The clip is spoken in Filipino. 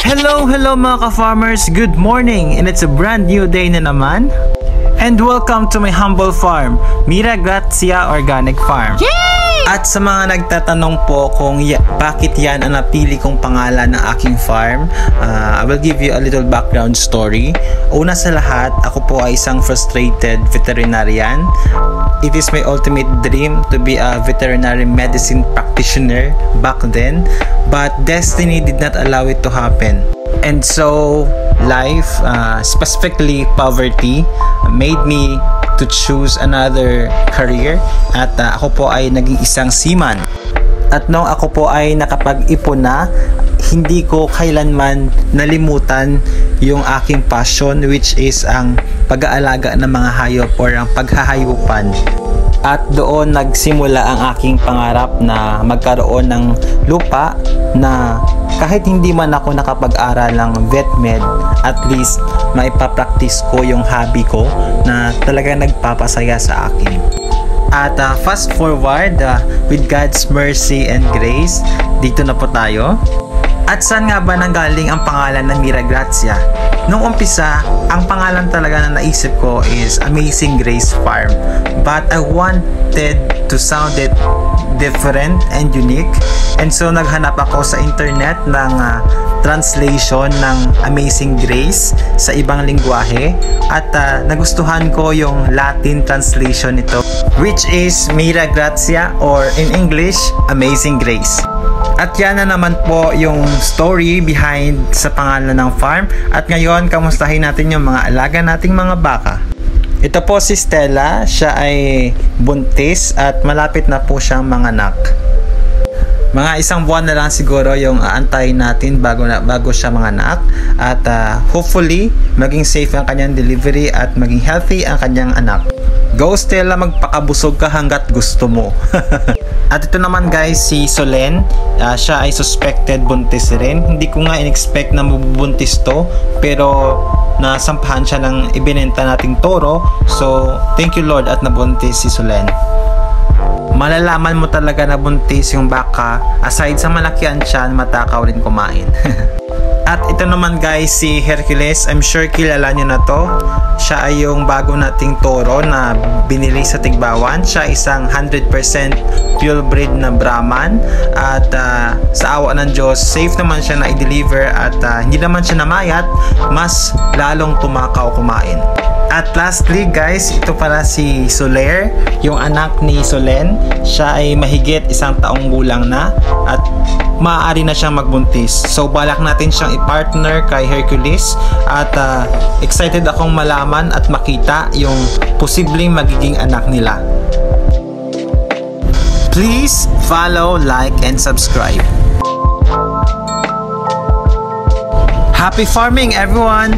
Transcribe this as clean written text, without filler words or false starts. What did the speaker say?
Hello mga ka-farmers! Good morning! And it's a brand new day na naman. And welcome to my humble farm, Mira Grazia Organic Farm. Yay! At sa mga nagtatanong po kung bakit yan ang napili kong pangalan ng aking farm, I will give you a little background story. Una sa lahat, ako po ay isang frustrated veterinarian. It is my ultimate dream to be a veterinary medicine practitioner back then, but destiny did not allow it to happen. And so life, specifically poverty, made me to choose another career, at ako po ay naging isang seaman. At nung ako po ay nakapag-ipon na, hindi ko kailanman nalimutan yung aking passion, which is ang pag-aalaga ng mga hayop or ang paghahayupan. At doon nagsimula ang aking pangarap na magkaroon ng lupa na kahit hindi man ako nakapag-aral ng VetMed, at least maipapractice ko yung hobby ko na talagang nagpapasaya sa akin. At fast forward, with God's mercy and grace, dito na po tayo. At saan nga ba nanggaling ang pangalan ng Mira Grazia? Nung umpisa, ang pangalan talaga na naisip ko is Amazing Grace Farm. But I wanted to sound it different and unique. And so naghanap ako sa internet ng translation ng Amazing Grace sa ibang lingwahe. At nagustuhan ko yung Latin translation nito, which is Mira Grazia, or in English, Amazing Grace. At yan na naman po yung story behind sa pangalan ng farm. At ngayon, kamustahin natin yung mga alaga nating mga baka. Ito po si Stella. Siya ay buntis at malapit na po siyang manganak. Mga isang buwan na lang siguro yung aantayin natin bago siya manganak. At hopefully, maging safe ang kanyang delivery at maging healthy ang kanyang anak. Go Stella, magpakabusog ka hanggat gusto mo. At ito naman guys, si Solen. Siya ay suspected buntis rin. Hindi ko nga in-expect na mabubuntis to, pero nasampahan siya ng ibinenta nating toro. So thank you Lord at nabuntis si Solen. Malalaman mo talaga na buntis yung baka, aside sa malakihan siya, matakaw rin kumain. At ito naman guys, si Hercules. I'm sure kilala nyo na to. Siya ay yung bago nating toro na binili sa Tigbawan. Siya isang 100% pure breed na Brahman. At sa awa ng Diyos, safe naman siya na i-deliver. At hindi naman siya namayat, mas lalong tumakaw kumain. At lastly guys, ito para si Soler, yung anak ni Solen. Siya ay mahigit 1 taong gulang na at maaari na siyang magbuntis. So balak natin siyang i-partner kay Hercules. At excited akong malaman at makita yung posibleng magiging anak nila. Please follow, like, and subscribe. Happy farming everyone!